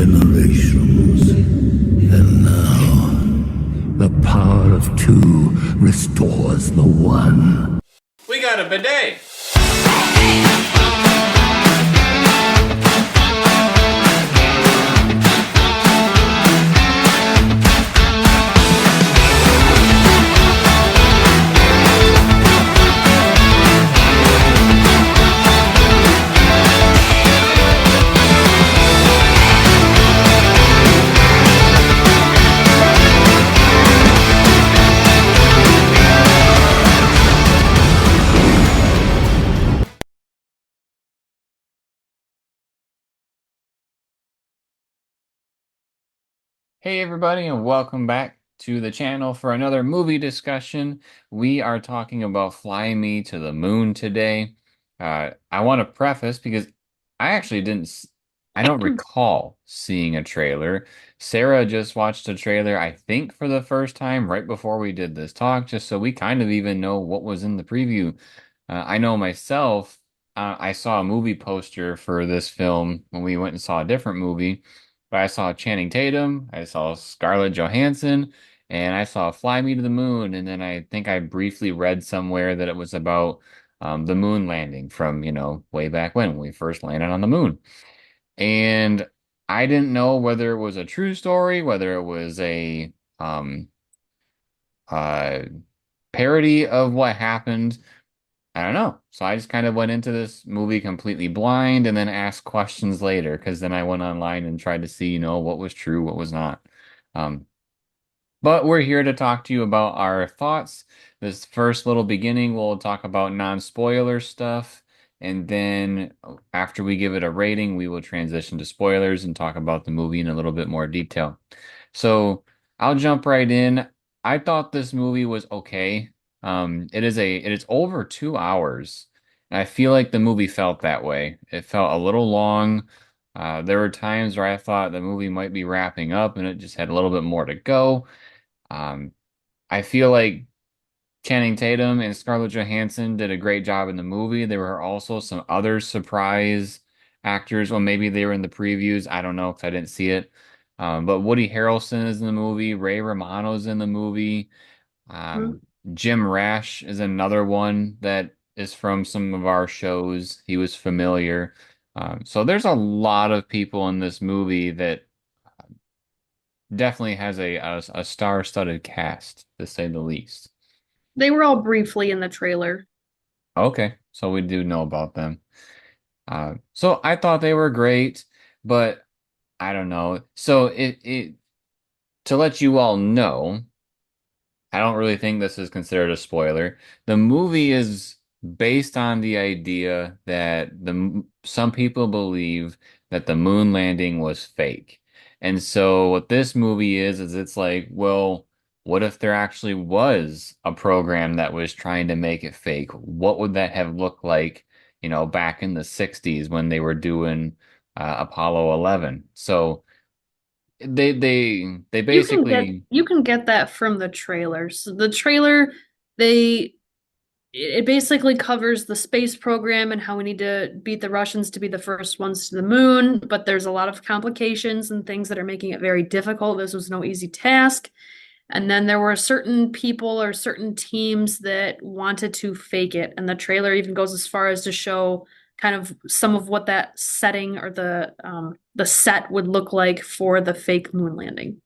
generations. And now, the power of two restores the one. We got a bidet! Hey everybody, and welcome back to the channel for another movie discussion. We are talking about Fly Me to the Moon today. I want to preface because I actually I don't recall seeing a trailer. Sarah just watched a trailer, I think, for the first time right before we did this talk, just so we kind of even know what was in the preview. I know myself, I saw a movie poster for this film when we went and saw a different movie. But I saw Channing Tatum, I saw Scarlett Johansson, and I saw Fly Me to the Moon. And then I think I briefly read somewhere that it was about the moon landing from, way back when we first landed on the moon. And I didn't know whether it was a true story, whether it was a um, uh, parody of what happened. I don't know. So I just kind of went into this movie completely blind and then asked questions later because then I went online and tried to see, what was true, what was not. Um, but we're here to talk to you about our thoughts. This first little beginning, we'll talk about non-spoiler stuff. And then after we give it a rating, we will transition to spoilers and talk about the movie in a little bit more detail. So I'll jump right in. I thought this movie was okay. It is over 2 hours. And I feel like the movie felt that way. It felt a little long. There were times where I thought the movie might be wrapping up and it just had a little bit more to go. Um, I feel like Channing Tatum and Scarlett Johansson did a great job in the movie. There were also some other surprise actors. Well, maybe they were in the previews. I don't know because I didn't see it. But Woody Harrelson is in the movie. Ray Romano's in the movie. Um, Jim Rash is another one that is from some of our shows. He was familiar. So there's a lot of people in this movie that definitely has a star-studded cast, to say the least. They were all briefly in the trailer. Okay, so we do know about them. So I thought they were great, but I don't know. So it to let you all know, I don't really think this is considered a spoiler. The movie is based on the idea that some people believe that the moon landing was fake. And so what this movie is it's like, well, what if there actually was a program that was trying to make it fake? What would that have looked like, back in the 60s when they were doing Apollo 11? So they basically. You can get that from the trailer. So the trailer, they it basically covers the space program and how we need to beat the Russians to be the first ones to the moon, but there's a lot of complications and things that are making it very difficult. This was no easy task. And then there were certain people or certain teams that wanted to fake it. And the trailer even goes as far as to show kind of some of what that setting or the set would look like for the fake moon landing.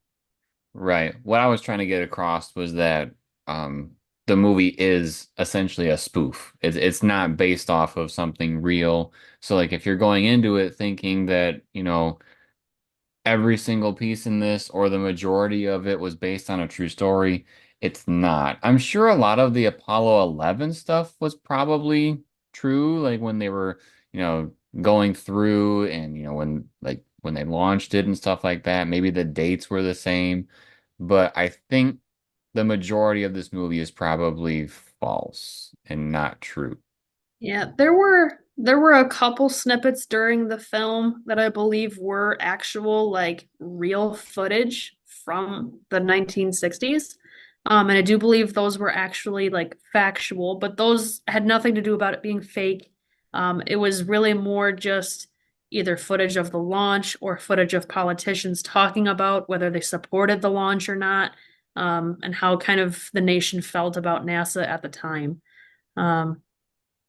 Right. What I was trying to get across was that um, the movie is essentially a spoof. It's not based off of something real. So, like, if you're going into it thinking that, every single piece in this or the majority of it was based on a true story, it's not. I'm sure a lot of the Apollo 11 stuff was probably true, like when they were, going through and, when they launched it and stuff like that. Maybe the dates were the same, but I think the majority of this movie is probably false and not true. Yeah, there were a couple snippets during the film that I believe were actual like real footage from the 1960s. And I do believe those were actually like factual, but those had nothing to do about it being fake. It was really more just, either footage of the launch or footage of politicians talking about whether they supported the launch or not, and how kind of the nation felt about NASA at the time. Um,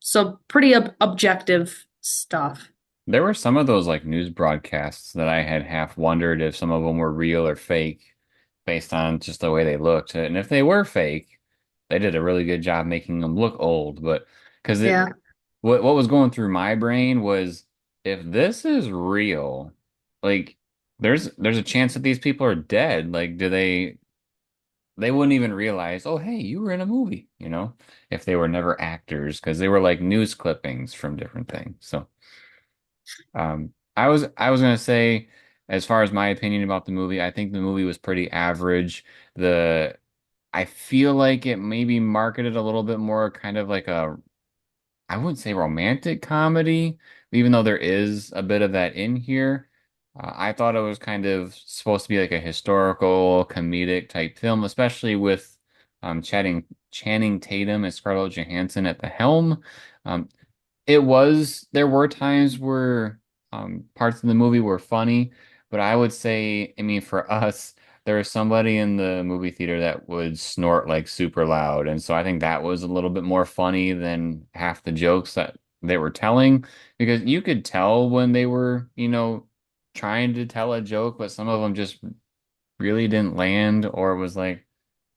so pretty objective stuff. There were some of those like news broadcasts that I had half wondered if some of them were real or fake based on just the way they looked. And if they were fake, they did a really good job making them look old. But because Yeah. what was going through my brain was if this is real, like there's a chance that these people are dead. Like, do they wouldn't even realize, oh, hey, you were in a movie, if they were never actors, because they were like news clippings from different things. So, I was gonna say, as far as my opinion about the movie, I think the movie was pretty average. The I feel like it maybe marketed a little bit more kind of like I wouldn't say romantic comedy, even though there is a bit of that in here. I thought it was kind of supposed to be like a historical comedic type film, especially with Channing Tatum and Scarlett Johansson at the helm. Um, there were times where parts of the movie were funny, but I would say, I mean, for us, there was somebody in the movie theater that would snort like super loud. And so I think that was a little bit more funny than half the jokes that they were telling, because you could tell when they were, trying to tell a joke, but some of them just really didn't land, or it was like,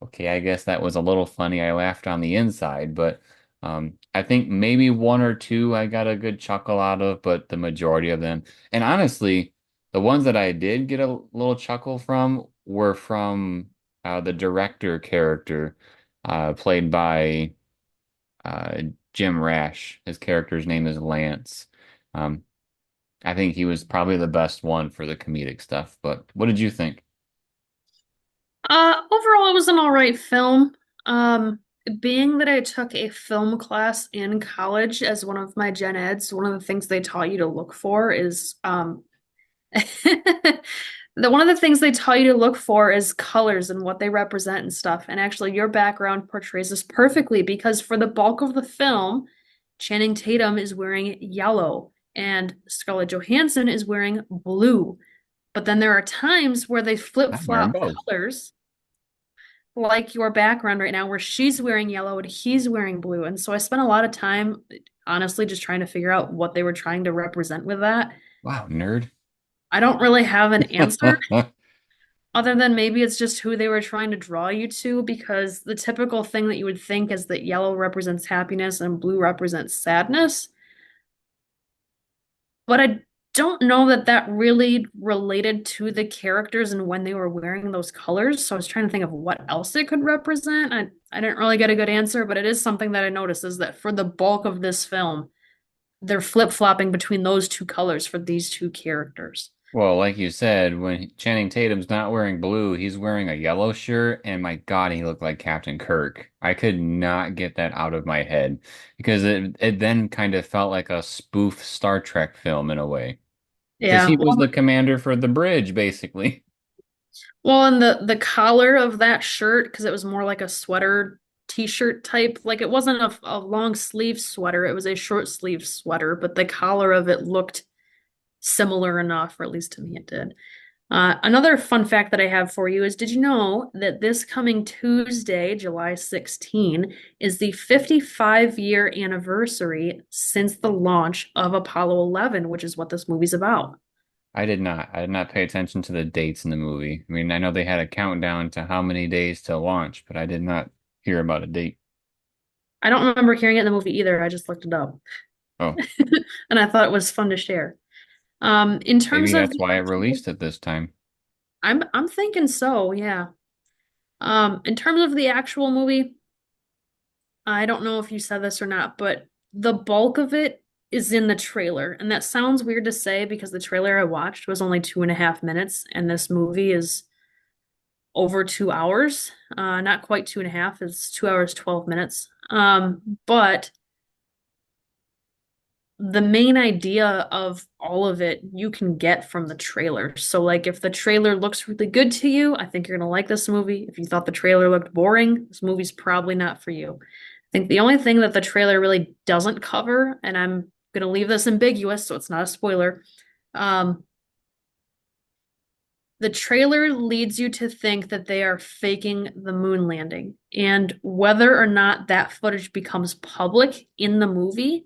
okay, I guess that was a little funny. I laughed on the inside, but I think maybe one or two I got a good chuckle out of, but the majority of them, and honestly, the ones that I did get a little chuckle from were from the director character, played by uh, Jim Rash. His character's name is Lance. Um, I think he was probably the best one for the comedic stuff. But what did you think? Overall, it was an all right film. Being that I took a film class in college as one of my gen eds, one of the things they taught you to look for is one of the things they taught you to look for is colors and what they represent and stuff. And actually, your background portrays this perfectly because for the bulk of the film, Channing Tatum is wearing yellow and Scarlett Johansson is wearing blue. But then there are times where they I'm wearing flip-flop both. colors, like your background right now, where she's wearing yellow and he's wearing blue. And so I spent a lot of time, honestly, just trying to figure out what they were trying to represent with that. Wow, nerd. I don't really have an answer other than maybe it's just who they were trying to draw you to, because the typical thing that you would think is that yellow represents happiness and blue represents sadness. But I don't know that that really related to the characters and when they were wearing those colors. So I was trying to think of what else it could represent. I didn't really get a good answer, but it is something that I noticed is that for the bulk of this film, they're flip-flopping between those two colors for these two characters. Well, like you said, when Channing Tatum's not wearing blue, he's wearing a yellow shirt, and my God, he looked like Captain Kirk. I could not get that out of my head because it then kind of felt like a spoof Star Trek film in a way. Because Yeah. he was the commander for the bridge, basically. Well, and the collar of that shirt, because it was more like a sweater t-shirt type, like it wasn't a long sleeve sweater, it was a short sleeve sweater, but the collar of it looked similar enough, or at least to me it did. Another fun fact that I have for you is, did you know that this coming Tuesday, July 16, is the 55-year anniversary since the launch of Apollo 11, which is what this movie's about? I did not. I did not pay attention to the dates in the movie. I mean, I know they had a countdown to how many days to launch, but I did not hear about a date. I don't remember hearing it in the movie either. I just looked it up. Oh, And I thought it was fun to share. In maybe terms of that's the why it actual, released at this time. I'm thinking so, yeah. In terms of the actual movie, I don't know if you said this or not, but the bulk of it is in the trailer. And that sounds weird to say because the trailer I watched was only 2.5 minutes, and this movie is over 2 hours. Not quite 2.5, it's 2 hours, 12 minutes. But the main idea of all of it you can get from the trailer. So, like, if the trailer looks really good to you, I think you're gonna like this movie. If you thought the trailer looked boring, this movie's probably not for you. I think the only thing that the trailer really doesn't cover, and I'm gonna leave this ambiguous, so it's not a spoiler, Um, the trailer leads you to think that they are faking the moon landing. And whether or not that footage becomes public in the movie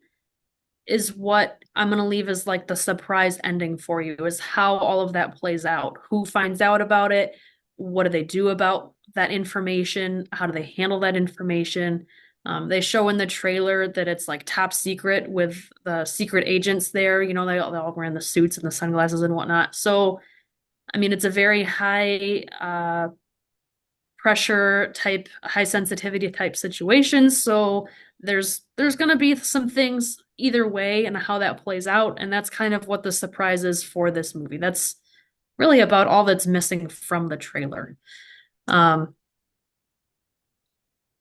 is what I'm going to leave as like the surprise ending for you, is how all of that plays out. Who finds out about it? What do they do about that information? How do they handle that information? They show in the trailer that it's like top secret with the secret agents there. You know, they all wearing the suits and the sunglasses and whatnot. So, I mean, it's a very high pressure type, high sensitivity type situations. So there's going to be some things either way and how that plays out, and that's kind of what the surprise is for this movie. That's really about all that's missing from the trailer. Um,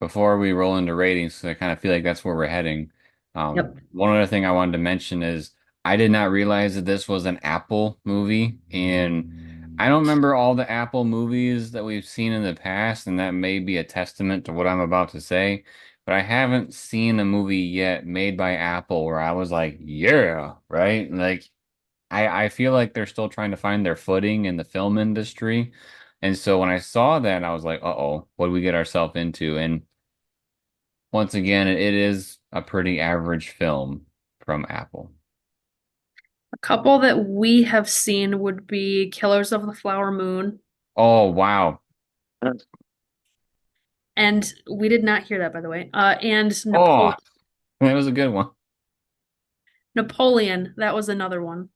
Before we roll into ratings, 'cause I kind of feel like that's where we're heading. yep. One other thing I wanted to mention is I did not realize that this was an Apple movie, and I don't remember all the Apple movies that we've seen in the past, and that may be a testament to what I'm about to say. But I haven't seen a movie yet made by Apple where I was like, yeah, right? Like I feel like they're still trying to find their footing in the film industry. And so when I saw that, I was like, uh-oh, what did we get ourselves into? And once again, it is a pretty average film from Apple. A couple that we have seen would be Killers of the Flower Moon, Oh, wow. and we did not hear that, by the way. And Oh, that was a good one. Napoleon, that was another one.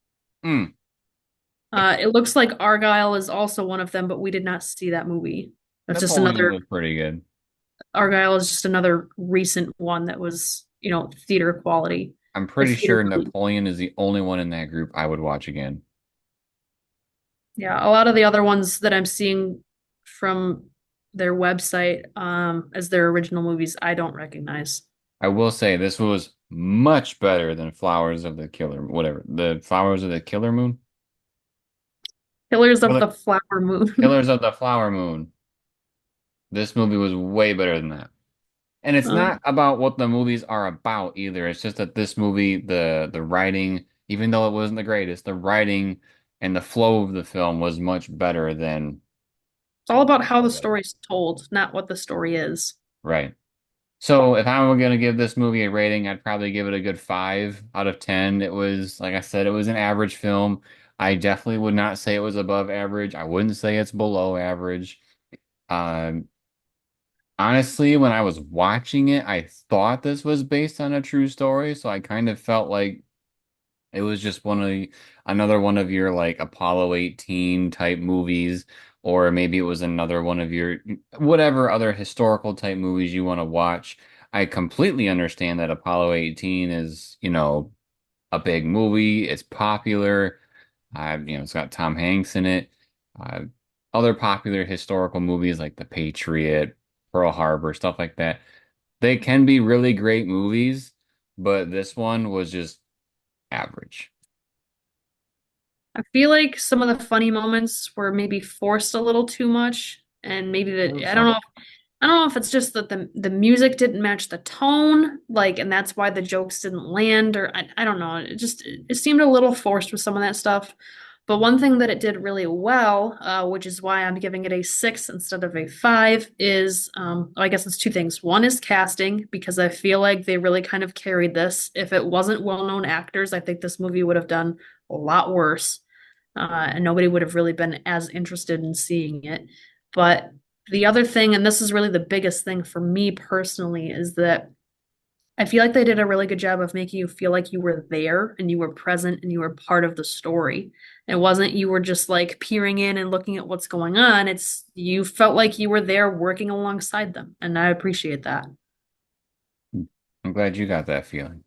Mm. It looks like Argyle is also one of them, but we did not see that movie. That's just Napoleon another, was pretty good. Argyle is just another recent one that was, theater quality I'm or pretty theater sure release. Napoleon is the only one in that group I would watch again. Yeah, a lot of the other ones that I'm seeing from their website, as their original movies, I don't recognize. I will say this was much better than Flowers of the Killer, whatever. The Flowers of the Killer Moon? Killers of Killer, the Flower Moon. Killers of the Flower Moon. This movie was way better than that. And it's Um, not about what the movies are about either. It's just that this movie, the writing, even though it wasn't the greatest, the writing and the flow of the film was much better than it's all about how all the the others. story's told, not what the story is. Right. So if I were gonna give this movie a rating, I'd probably give it a good 5 out of 10. It was, like I said, it was an average film. I definitely would not say it was above average. I wouldn't say it's below average. Um, Honestly, when I was watching it, I thought this was based on a true story, so I kind of felt like it was just another one of your like Apollo 18 type movies, or maybe it was another one of your whatever other historical type movies you want to watch. I completely understand that Apollo 18 is, a big movie. It's popular. It's got Tom Hanks in it. Uh, Other popular historical movies like The Patriot, Pearl Harbor, stuff like that. They can be really great movies, but this one was just average. I feel like some of the funny moments were maybe forced a little too much, and maybe There that was some. I don't know if it's just that the music didn't match the tone, like, and that's why the jokes didn't land, or I don't know. It seemed a little forced with some of that stuff. But one thing that it did really well, which is why I'm giving it a 6 instead of a 5, is I guess it's two things. One is casting, because I feel like they really kind of carried this. If it wasn't well-known actors, I think this movie would have done a lot worse, and nobody would have really been as interested in seeing it. But the other thing, and this is really the biggest thing for me personally, is that I feel like they did a really good job of making you feel like you were there and you were present and you were part of the story. It wasn't you were just like peering in and looking at what's going on. It's you felt like you were there working alongside them. And I appreciate that. I'm glad you got that feeling.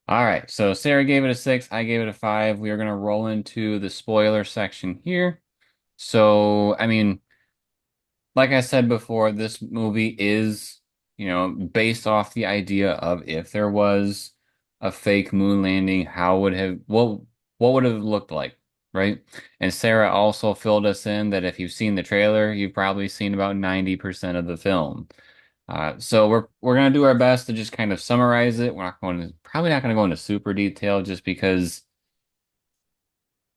All right, so Sarah gave it a 6, I gave it a 5. We are going to roll into the spoiler section here. So, I mean, like I said before, this movie is, based off the idea of if there was a fake moon landing, what would it have looked like, right? And Sarah also filled us in that if you've seen the trailer, you've probably seen about 90% of the film. So we're gonna do our best to just kind of summarize it. We're not going to probably not gonna go into super detail just because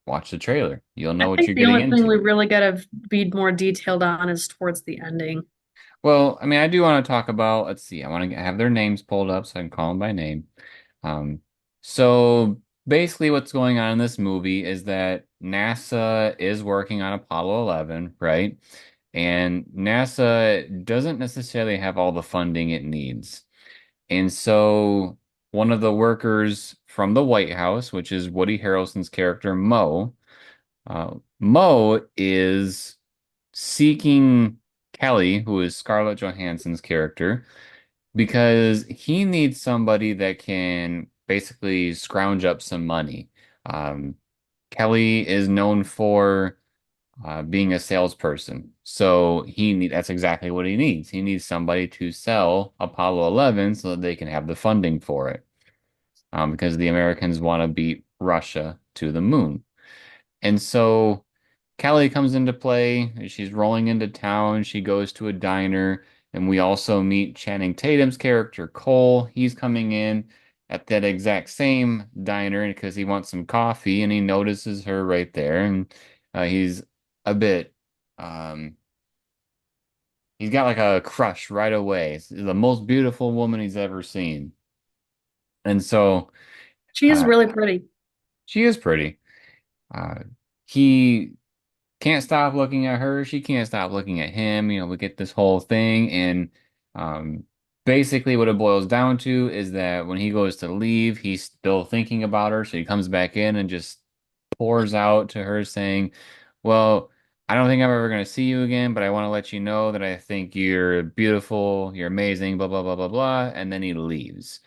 watch the trailer. You'll I know what think you're the getting only thing we into. really gotta be more detailed on is towards the ending. Well, I mean, I do want to talk about, let's see, I want to have their names pulled up so I can call them by name. Um, so basically what's going on in this movie is that NASA is working on Apollo 11, right? And NASA doesn't necessarily have all the funding it needs. And so one of the workers from the White House, which is Woody Harrelson's character, Mo is seeking Kelly, who is Scarlett Johansson's character, because he needs somebody that can basically scrounge up some money. Um, Kelly is known for being a salesperson, so that's exactly what he needs. He needs somebody to sell Apollo 11 so that they can have the funding for it, because the Americans want to beat Russia to the moon. And so Kelly comes into play. She's rolling into town. She goes to a diner, and we also meet Channing Tatum's character, Cole. He's coming in at that exact same diner because he wants some coffee, and he notices her right there, and he's a bit, um, he's got like a crush right away. It's the most beautiful woman he's ever seen, and so She is uh, really pretty. she is pretty. Uh, he can't stop looking at her. She can't stop looking at him. We get this whole thing. And um, basically, what it boils down to is that when he goes to leave, he's still thinking about her. So he comes back in and just pours out to her saying, well, I don't think I'm ever going to see you again, but I want to let you know that I think you're beautiful, you're amazing, blah, blah, blah, blah, blah. And then he leaves.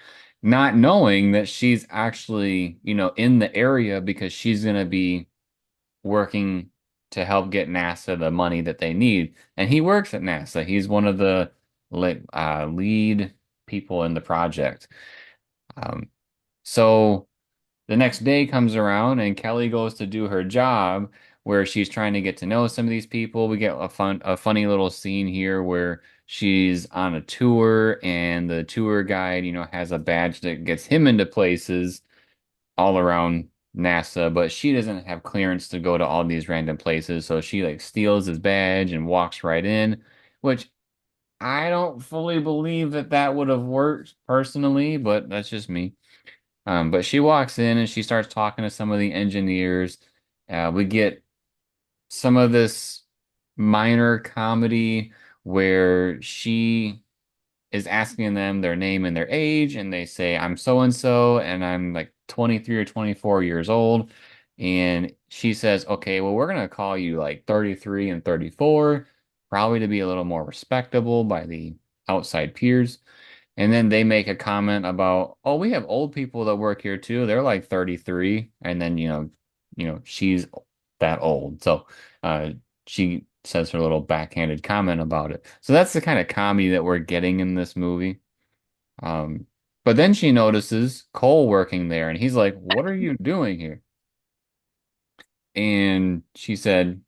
Not knowing that she's actually, in the area because she's going to be working to help get NASA the money that they need. And he works at NASA. He's one of the lead people in the project. Um, so the next day comes around and Kelly goes to do her job where she's trying to get to know some of these people. We get a funny little scene here where she's on a tour and the tour guide, has a badge that gets him into places all around NASA, but she doesn't have clearance to go to all these random places. So she like steals his badge and walks right in, which I don't fully believe that that would have worked personally, but that's just me. But she walks in and she starts talking to some of the engineers. We get some of this minor comedy where she is asking them their name and their age, and they say, I'm so and so, and I'm like 23 or 24 years old. And she says, okay, well, we're going to call you like 33 and 34, probably to be a little more respectable by the outside peers. And then they make a comment about, oh, we have old people that work here too. They're like 33. And then, she's that old. So she says her little backhanded comment about it. So that's the kind of comedy that we're getting in this movie. Um, but then she notices Cole working there, and he's like, what are you doing here? And she said,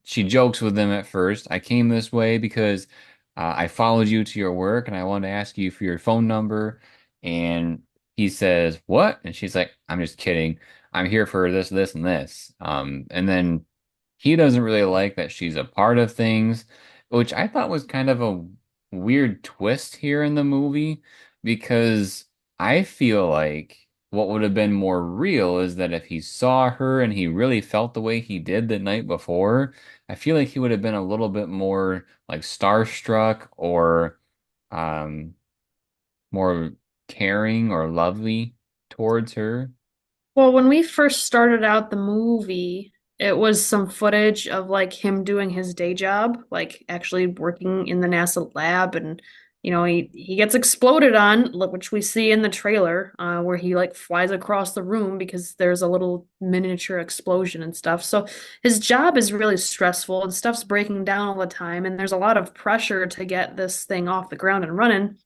she jokes with them at first. I came this way because I followed you to your work and I wanted to ask you for your phone number. And he says, what? And she's like, I'm just kidding. I'm here for this, this, and this. And then he doesn't really like that she's a part of things, which I thought was kind of a weird twist here in the movie because I feel like what would have been more real is that if he saw her and he really felt the way he did the night before, I feel like he would have been a little bit more like starstruck or um more caring or lovely towards her. Well, when we first started out the movie, it was some footage of like him doing his day job, like actually working in the NASA lab, and he gets exploded on, which we see in the trailer, where he like flies across the room because there's a little miniature explosion and stuff. So his job is really stressful and stuff's breaking down all the time, and there's a lot of pressure to get this thing off the ground and running.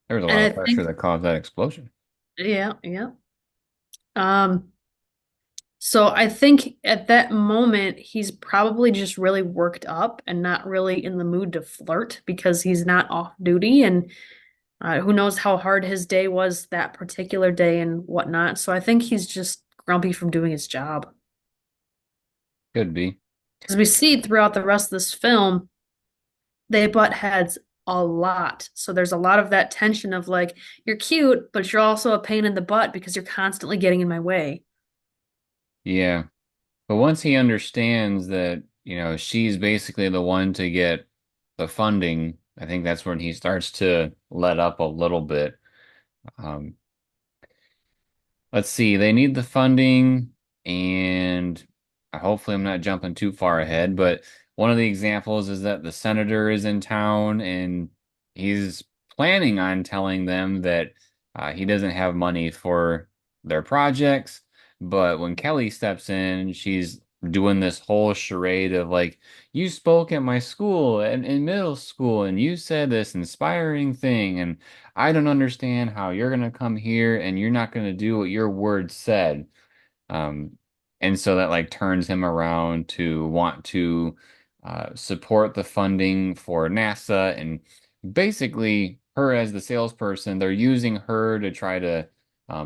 There was a And lot I of pressure think, that caused that explosion. yeah, yeah. Um, So I think at that moment, he's probably just really worked up and not really in the mood to flirt because he's not off duty. And who knows how hard his day was that particular day and whatnot. So I think he's just grumpy from doing his job. Could be. As we see throughout the rest of this film, they butt heads a lot. So there's a lot of that tension of like, you're cute, but you're also a pain in the butt because you're constantly getting in my way. Yeah. But once he understands that, she's basically the one to get the funding, I think that's when he starts to let up a little bit. Um, let's see, they need the funding, and hopefully I'm not jumping too far ahead, but one of the examples is that the senator is in town and he's planning on telling them that he doesn't have money for their projects. But when Kelly steps in, she's doing this whole charade of like, you spoke at my school and in middle school, and you said this inspiring thing, and I don't understand how you're going to come here and you're not going to do what your word said. Um, and so that like turns him around to want to support the funding for NASA, and basically her as the salesperson, they're using her to try to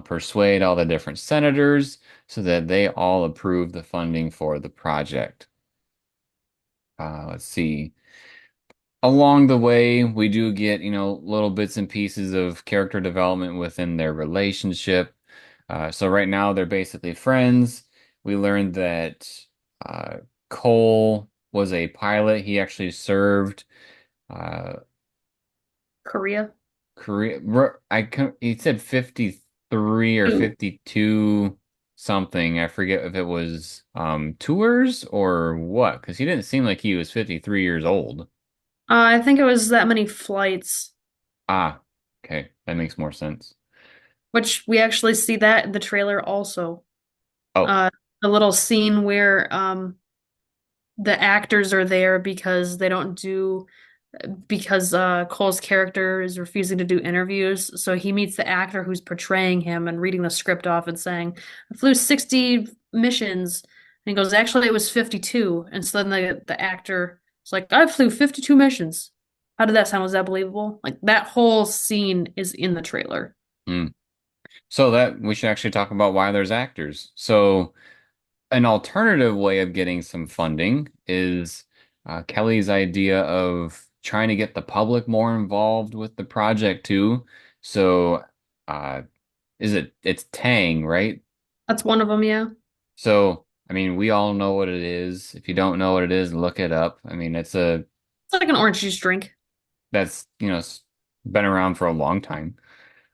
persuade all the different senators so that they all approve the funding for the project. Let's see. Along the way, we do get, little bits and pieces of character development within their relationship. So right now they're basically friends. We learned that uh, Cole was a pilot. He actually served uh, Korea. Korea. He said 53 or Two. 52 something. I forget if it was tours or what, because he didn't seem like he was 53 years old. I think it was that many flights, Ah, okay. That makes more sense. which we actually see that in the trailer also. Oh, Uh, the little scene where the actors are there because they don't do because Cole's character is refusing to do interviews. So he meets the actor who's portraying him and reading the script off and saying, I flew 60 missions. And he goes, actually, it was 52. And so then the actor is like, I flew 52 missions. How did that sound? Was that believable? Like that whole scene is in the trailer. hmm. So that we should actually talk about why there's actors. So an alternative way of getting some funding is Kelly's idea of trying to get the public more involved with the project too. So, uh, it's Tang, right? That's one of them, yeah. So, I mean, we all know what it is. If you don't know what it is, look it up. I mean, It's like an orange juice drink. that's, been around for a long time.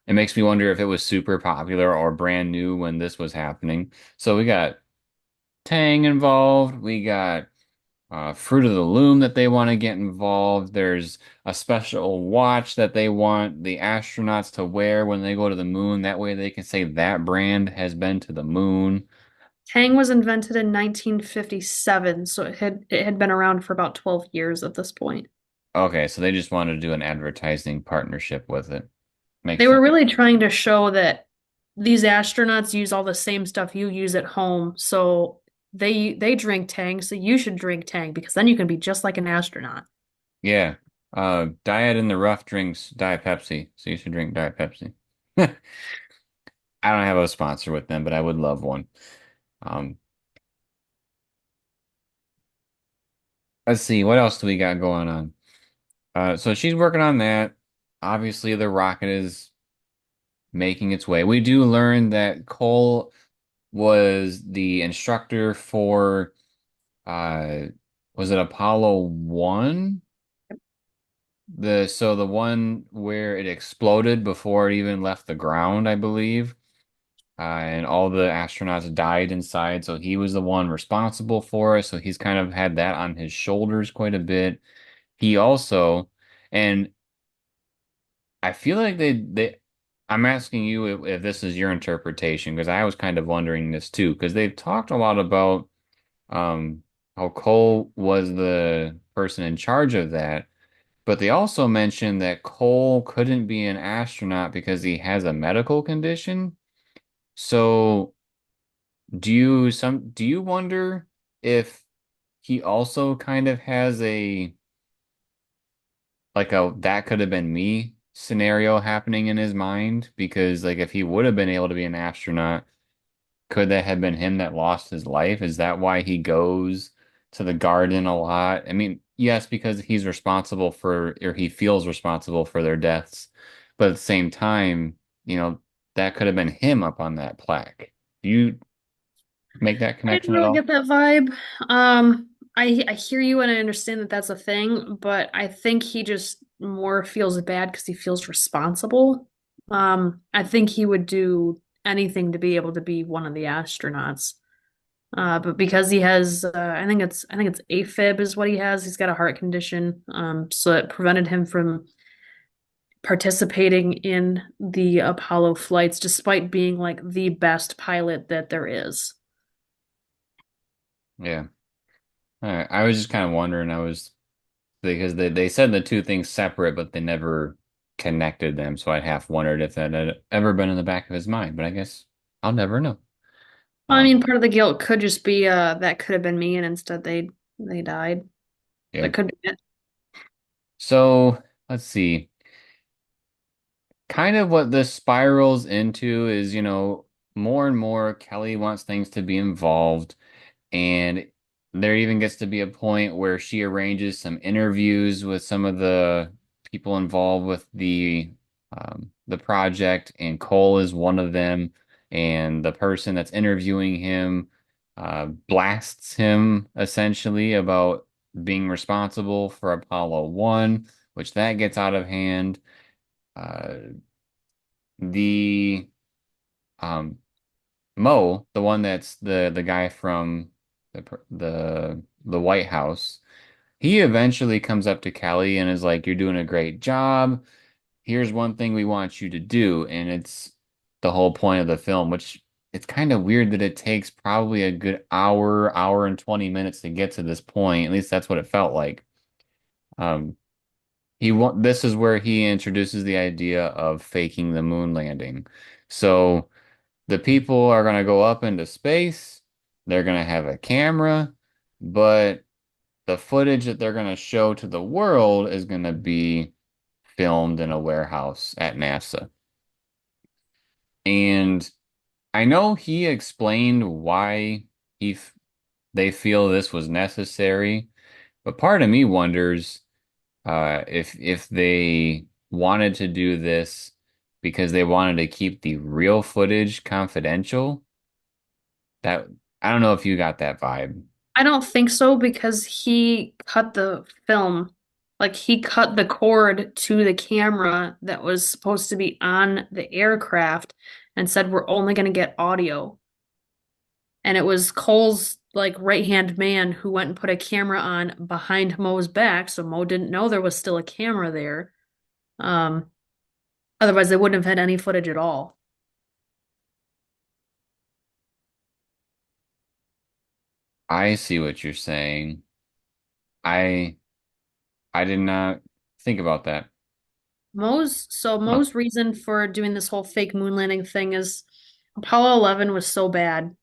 It makes me wonder if it was super popular or brand new when this was happening. So we got Tang involved. We got Fruit of the Loom that they want to get involved. There's a special watch that they want the astronauts to wear when they go to the moon. That way they can say that brand has been to the moon. Tang was invented in 1957, so it had been around for about 12 years at this point. Okay, so they just wanted to do an advertising partnership with it. Makes They were sense. really trying to show that these astronauts use all the same stuff you use at home, so they drink Tang, so you should drink Tang because then you can be just like an astronaut. Yeah. Dyad in the Rough drinks Diet Pepsi, so you should drink Diet Pepsi. I don't have a sponsor with them, but I would love one. Um, let's see, what else do we got going on? So she's working on that. Obviously, the rocket is making its way. We do learn that Cole was the instructor for uh was it Apollo 1? The one where it exploded before it even left the ground, I believe. And all the astronauts died inside, so he was the one responsible for it. So he's kind of had that on his shoulders quite a bit. He also, and I feel like I'm asking you if this is your interpretation, because I was kind of wondering this too, because they've talked a lot about um how Cole was the person in charge of that, but they also mentioned that Cole couldn't be an astronaut because he has a medical condition. So Do you wonder if he also kind of has a like a that could have been me scenario happening in his mind? Because like if he would have been able to be an astronaut, could that have been him that lost his life? Is that why he goes to the garden a lot? I mean, yes, because he's responsible for, or he feels responsible for their deaths. But at the same time, you know, that could have been him up on that plaque. Do you make that I didn't connection at really all? get that vibe. I hear you and I understand that that's a thing, but I think he just more feels bad because he feels responsible. I think he would do anything to be able to be one of the astronauts. But because he has, I think it's AFib is what he has. He's got a heart condition. So it prevented him from participating in the Apollo flights, despite being like the best pilot that there is. Yeah. All right. I was just kind of wondering. I was because they said the two things separate, but they never connected them. So I half wondered if that had ever been in the back of his mind. But I guess I'll never know. I Um, mean, part of the guilt could just be that could have been me, and instead they died. yeah. That could be it. So let's see. Kind of what this spirals into is, more and more Kelly wants things to be involved. And there even gets to be a point where she arranges some interviews with some of the people involved with the project, and Cole is one of them. And the person that's interviewing him blasts him essentially about being responsible for Apollo 1, which that gets out of hand. Uh, the um, Mo, the one that's the guy from the White House, he eventually comes up to Kelly and is like, "You're doing a great job. Here's one thing we want you to do," and it's the whole point of the film, which it's kind of weird that it takes probably a good hour and 20 minutes to get to this point. At least that's what it felt like. Um, this is where he introduces the idea of faking the moon landing. So the people are going to go up into space. They're going to have a camera, but the footage that they're going to show to the world is going to be filmed in a warehouse at NASA. And I know he explained why he f they feel this was necessary, but part of me wonders if they wanted to do this because they wanted to keep the real footage confidential. That I don't know if you got that vibe. I don't think so because he cut the film. Like he cut the cord to the camera that was supposed to be on the aircraft and said we're only going to get audio. And it was Cole's like right-hand man who went and put a camera on behind Mo's back, so Mo didn't know there was still a camera there. Um, Otherwise they wouldn't have had any footage at all. I see what you're saying. I I did not think about that. Huh. Mo's reason for doing this whole fake moon landing thing is Apollo 11 was so bad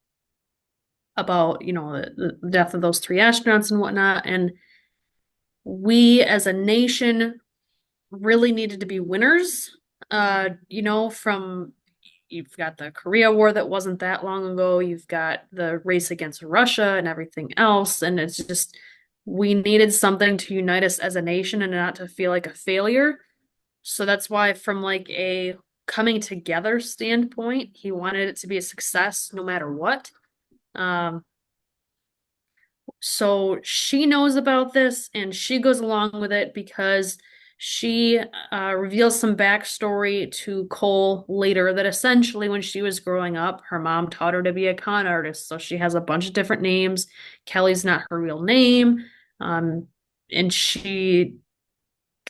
about, the death of those three astronauts and whatnot, and we as a nation really needed to be winners. From you've got the Korea War that wasn't that long ago, you've got the race against Russia and everything else, and it's just we needed something to unite us as a nation and not to feel like a failure. So that's why, from like a coming together standpoint, he wanted it to be a success no matter what. Um, so she knows about this and she goes along with it because she reveals some backstory to Cole later that essentially, when she was growing up, her mom taught her to be a con artist. So she has a bunch of different names. Kelly's not her real name. And she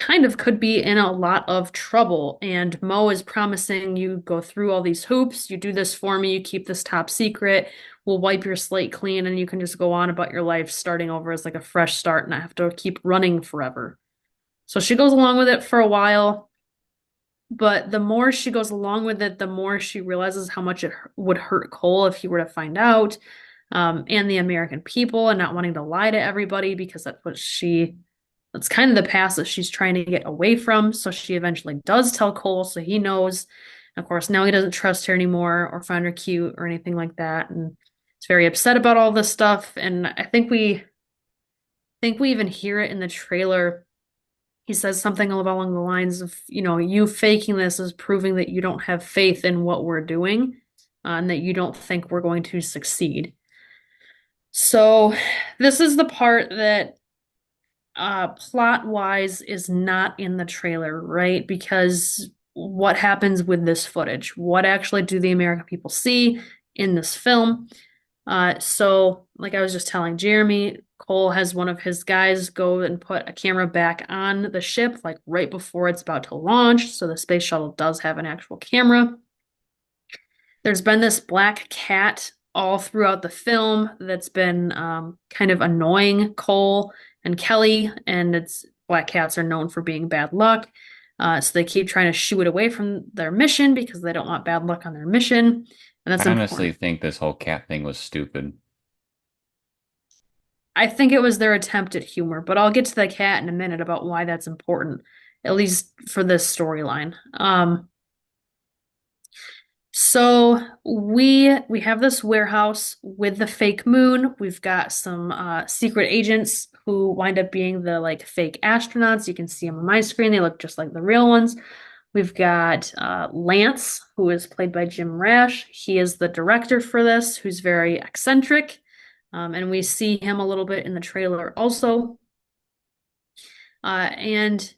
kind of could be in a lot of trouble. And Mo is promising you go through all these hoops, you do this for me, you keep this top secret, we'll wipe your slate clean, and you can just go on about your life starting over as like a fresh start, and not have to keep running forever. So she goes along with it for a while, But the more she goes along with it, the more she realizes how much would hurt Cole if he were to find out, and the American people, and not wanting to lie to everybody because that's kind of the past that she's trying to get away from. So she eventually does tell Cole, so he knows. Of course, now he doesn't trust her anymore or find her cute or anything like that, and he's very upset about all this stuff. And I think we even hear it in the trailer. He says something along the lines of, you faking this is proving that you don't have faith in what we're doing, and that you don't think we're going to succeed. So this is the part that plot wise is not in the trailer, right? Because what happens with this footage? What actually do the American people see in this film? So, like I was just telling Jeremy, Cole has one of his guys go and put a camera back on the ship, like right before it's about to launch. So the space shuttle does have an actual camera. There's been this black cat all throughout the film that's been kind of annoying Cole and Kelly, and it's black cats are known for being bad luck. So they keep trying to shoo it away from their mission because they don't want bad luck on their mission, and that's I honestly important. think this whole cat thing was stupid. I think it was their attempt at humor, but I'll get to the cat in a minute about why that's important, at least for this storyline. So we have this warehouse with the fake moon. We've got some secret agents who wind up being the like fake astronauts. You can see them on my screen. They look just like the real ones. We've got Lance, who is played by Jim Rash. He is the director for this, who's very eccentric. And we see him a little bit in the trailer also. And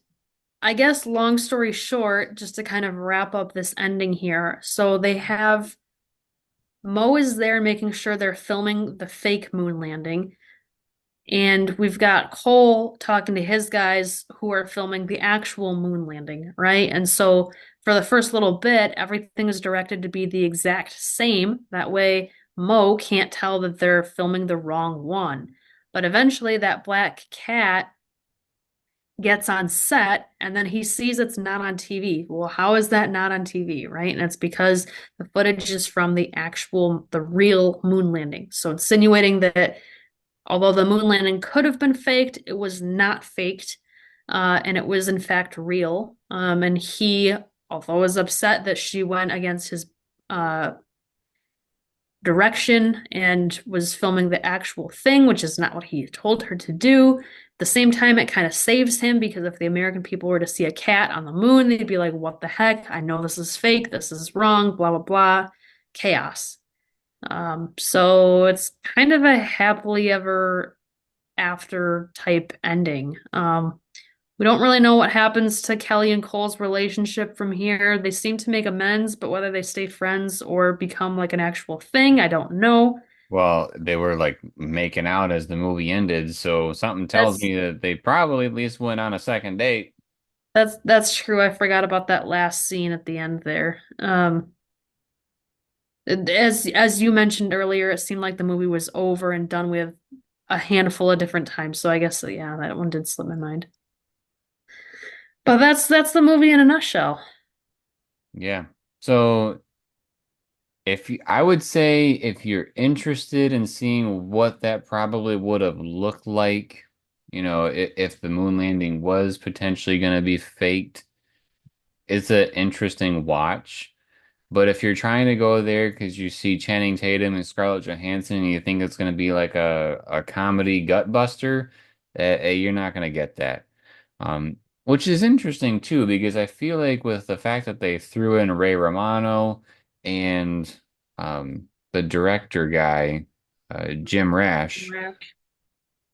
I guess long story short, just to kind of wrap up this ending here. So they have Mo is there making sure they're filming the fake moon landing. And we've got Cole talking to his guys who are filming the actual moon landing, right? And so for the first little bit, everything is directed to be the exact same. That way, Mo can't tell that they're filming the wrong one. But eventually, that black cat gets on set and then he sees it's not on TV. Well, how is that not on TV, right? And it's because the footage is from the real moon landing. So insinuating that although the moon landing could have been faked, it was not faked, and it was in fact real. And he, although was upset that she went against his direction and was filming the actual thing, which is not what he told her to do. At the same time, it kind of saves him because if the American people were to see a cat on the moon, they'd be like, what the heck? I know this is fake. This is wrong, blah, blah, blah. Chaos. So it's kind of a happily ever after type ending. We don't really know what happens to Kelly and Cole's relationship from here. They seem to make amends, but whether they stay friends or become like an actual thing, I don't know. Well, they were like making out as the movie ended, so something tells That's me that they probably at least went on a second date. that's true. I forgot about that last scene at the end there. As you mentioned earlier, it seemed like the movie was over and done with a handful of different times. So I guess yeah, that one did slip my mind. But that's the movie in a nutshell. Yeah. So I would say if you're interested in seeing what that probably would have looked like, if the moon landing was potentially going to be faked, it's an interesting watch. But if you're trying to go there because you see Channing Tatum and Scarlett Johansson and you think it's going to be like a comedy gut buster, you're not going to get that. Which is interesting too, because I feel like with the fact that they threw in Ray Romano and the director guy, Jim Rash,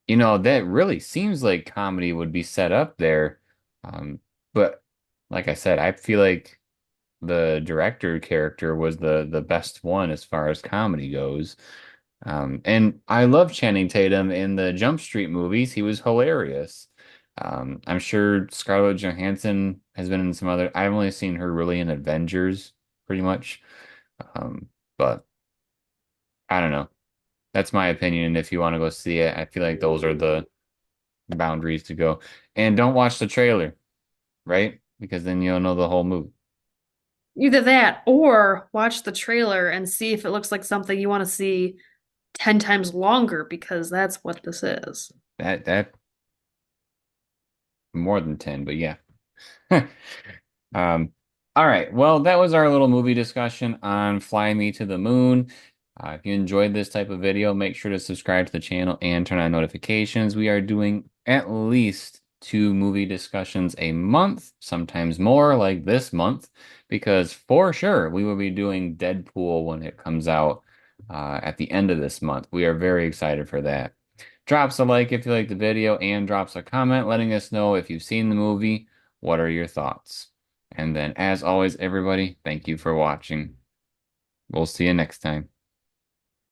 that really seems like comedy would be set up there. But like I said, I feel like the director character was the best one as far as comedy goes. And I love Channing Tatum in the Jump Street movies. He was hilarious. I'm sure Scarlett Johansson has been in some other. I've only seen her really in Avengers, pretty much. But I don't know. That's my opinion. And if you want to go see it, I feel like those are the boundaries to go. And don't watch the trailer, right? Because then you'll know the whole movie. Either that or watch the trailer and see if it looks like something you want to see 10 times longer because that's what this is. That more than 10, but yeah. All right. Well, that was our little movie discussion on Fly Me to the Moon. If you enjoyed this type of video, make sure to subscribe to the channel and turn on notifications. We are doing at least 2 movie discussions a month, sometimes more like this month, because for sure we will be doing Deadpool when it comes out at the end of this month. We are very excited for that. Drops a like if you like the video and drops a comment letting us know if you've seen the movie. What are your thoughts? And then, as always, everybody, thank you for watching. We'll see you next time.